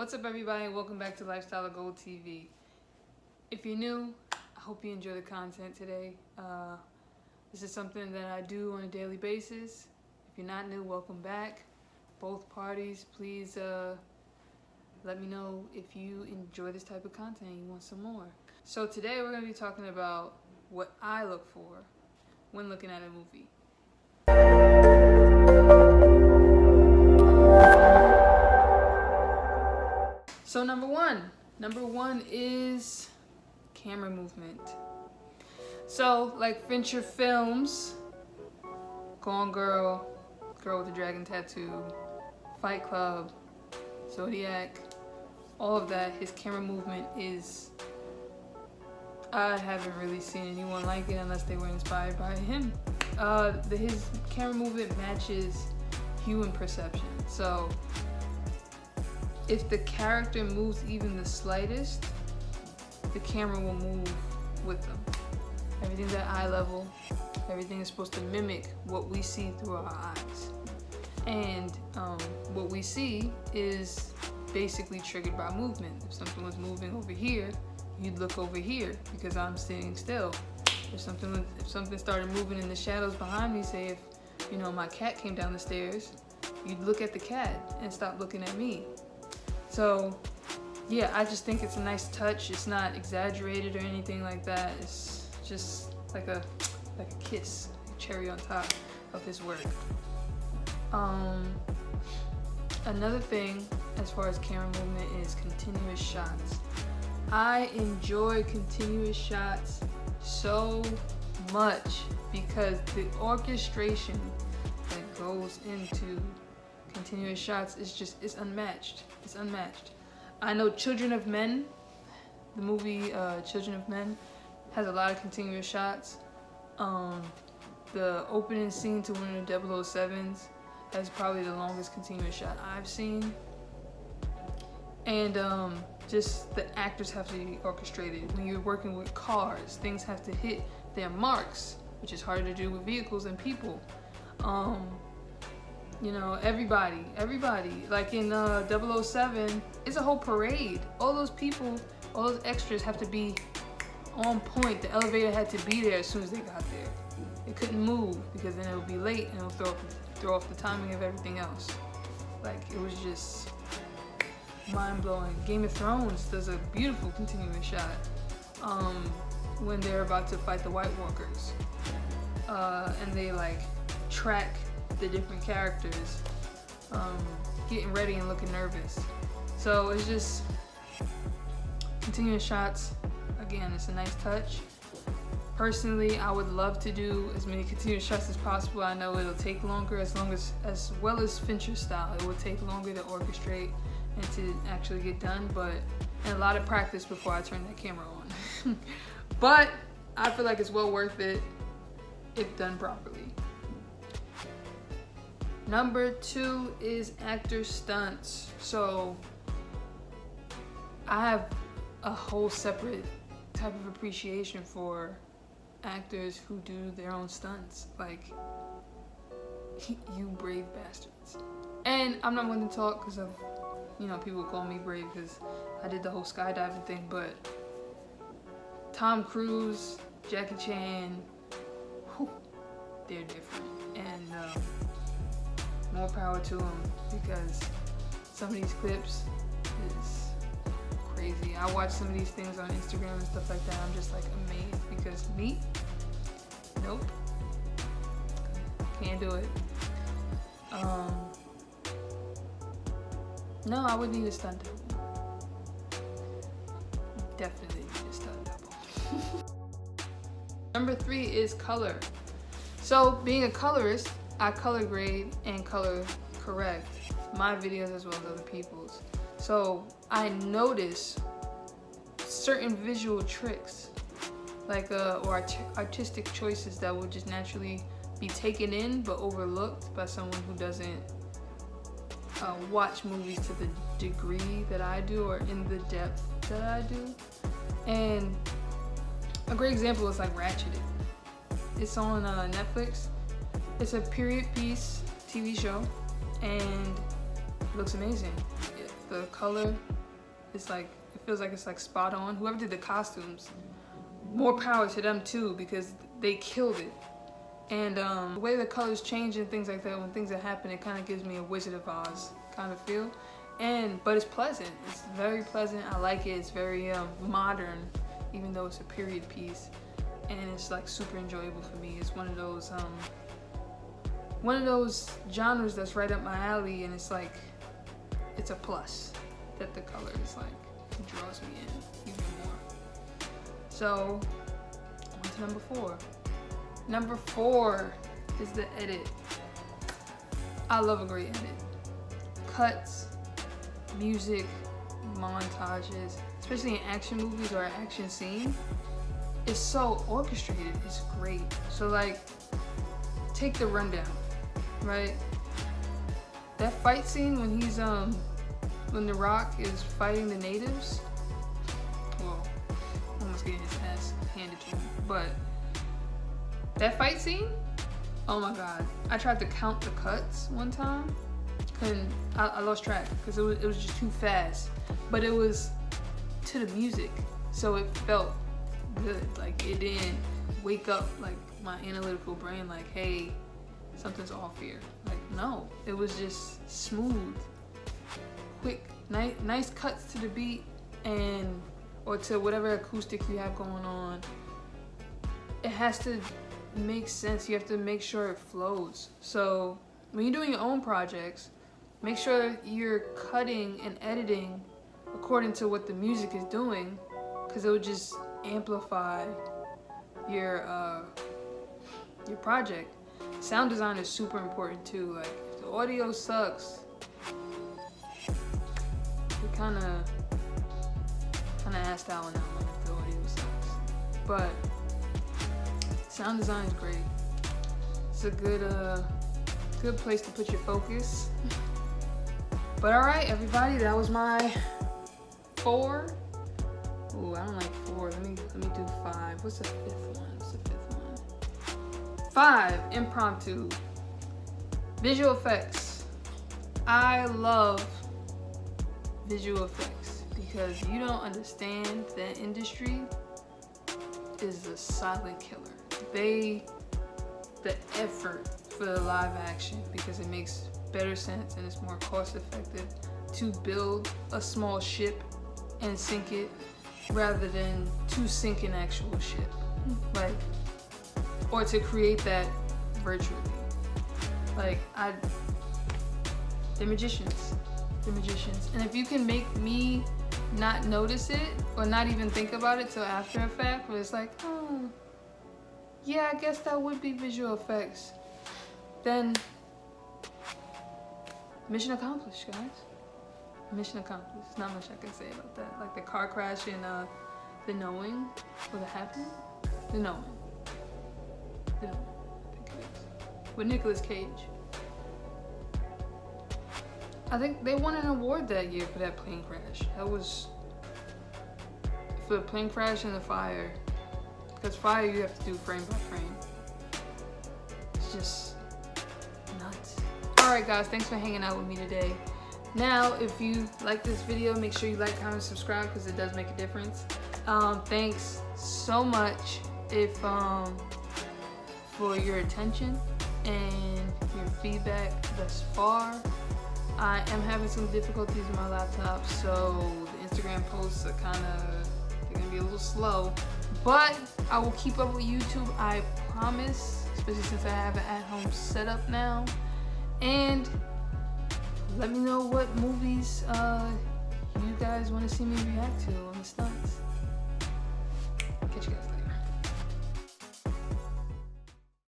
What's up, everybody? Welcome back to Lifestyle of Gold TV. If you're new, I hope you enjoy the content today. This is something that I do on a daily basis. If you're not new, welcome back. Both parties, please let me know if you enjoy this type of content and you want some more. So today we're going to be talking about what I look for when looking at a movie. So number one is camera movement. So like Fincher Films, Gone Girl, Girl with the Dragon Tattoo, Fight Club, Zodiac, all of that, his camera movement is, I haven't really seen anyone like it unless they were inspired by him. His camera movement matches human perception. So if the character moves even the slightest, the camera will move with them. Everything's at eye level. Everything is supposed to mimic what we see through our eyes. And what we see is basically triggered by movement. If something was moving over here, you'd look over here because I'm sitting still. If something started moving in the shadows behind me, say if my cat came down the stairs, you'd look at the cat and stop looking at me. So yeah, I just think it's a nice touch. It's not exaggerated or anything like that. It's just like a kiss, a cherry on top of his work. Another thing as far as camera movement is continuous shots. I enjoy continuous shots so much because the orchestration that goes into continuous shots is unmatched. It's unmatched. I know Children of Men, the movie Children of Men, has a lot of continuous shots. The opening scene to one of the 007s has probably the longest continuous shot I've seen. And just the actors have to be orchestrated. When you're working with cars, things have to hit their marks, which is harder to do with vehicles and people. Everybody, like in 007, it's a whole parade. All those people, all those extras have to be on point. The elevator had to be there as soon as they got there. It couldn't move because then it would be late and it would throw off the timing of everything else. Like, it was just mind-blowing. Game of Thrones does a beautiful continuous shot when they're about to fight the White Walkers. And they like track the different characters getting ready and looking nervous. So it's just continuous shots. Again, it's a nice touch. Personally, I would love to do as many continuous shots as possible. I know it'll take longer, as well as Fincher style. It will take longer to orchestrate and to actually get done, and a lot of practice before I turn that camera on. But I feel like it's well worth it if done properly. Number 2 is actor stunts. So I have a whole separate type of appreciation for actors who do their own stunts. Like, you brave bastards. And I'm not going to talk because of, people call me brave because I did the whole skydiving thing, but Tom Cruise, Jackie Chan, they're different. And more power to them, because some of these clips is crazy. I watch some of these things on Instagram and stuff like that. I'm just like amazed because me, nope, can't do it. No, I would need a stunt double. Definitely need a stunt double. Number 3 is color. So being a colorist, I color grade and color correct my videos as well as other people's. So I notice certain visual tricks, like or artistic choices that will just naturally be taken in but overlooked by someone who doesn't watch movies to the degree that I do or in the depth that I do. And a great example is like Ratcheted. It's on Netflix. It's a period piece TV show and it looks amazing. the color is like, it feels like it's like spot on. Whoever did the costumes, more power to them too, because they killed it. And the way the colors change and things like that, when things that happen, it kind of gives me a Wizard of Oz kind of feel. But it's pleasant. It's very pleasant. I like it. It's very modern, even though it's a period piece. And it's like super enjoyable for me. It's one of those genres that's right up my alley, and it's like, it's a plus that the color is like, it draws me in even more. So, on to number 4. Number 4 is the edit. I love a great edit. Cuts, music, montages, especially in action movies or an action scene. It's so orchestrated, it's great. So like, take the rundown, right? That fight scene when he's when The Rock is fighting the natives, well, almost getting his ass handed to him, but that fight scene, oh my god. I tried to count the cuts one time, and I lost track because it was just too fast. But it was to the music, so it felt good. Like, it didn't wake up like my analytical brain like, hey, something's off here. Like, no, it was just smooth, quick, nice cuts to the beat, or to whatever acoustic you have going on. It has to make sense. You have to make sure it flows. So when you're doing your own projects, make sure you're cutting and editing according to what the music is doing, because it will just amplify your project. Sound design is super important too. Like, if the audio sucks, we kind of asked out on that one if the audio sucks. But sound design is great. It's a good place to put your focus. But all right, everybody, that was my 4. Ooh, I don't like 4. Let me do 5. What's the 5th one? 5, impromptu. Visual effects. I love visual effects because you don't understand that industry is a silent killer. The effort for the live action, because it makes better sense and it's more cost effective to build a small ship and sink it rather than to sink an actual ship, like, or to create that virtually. Like, they're magicians. And if you can make me not notice it or not even think about it till after effect, where it's like, oh, yeah, I guess that would be visual effects, then mission accomplished, guys. Mission accomplished. There's not much I can say about that. Like the car crash in The Knowing. Was it happening? The Knowing. I think it is. With Nicolas Cage. I think they won an award that year for that plane crash. That was for the plane crash and the fire. Because fire you have to do frame by frame. It's just nuts. Alright guys, thanks for hanging out with me today. Now, if you like this video, make sure you like, comment, subscribe, because it does make a difference. Thanks so much for your attention and your feedback thus far. I am having some difficulties with my laptop, so the Instagram posts are they're gonna be a little slow, but I will keep up with YouTube, I promise, especially since I have an at-home setup now. And let me know what movies you guys want to see me react to on the Stunts. Catch you guys later.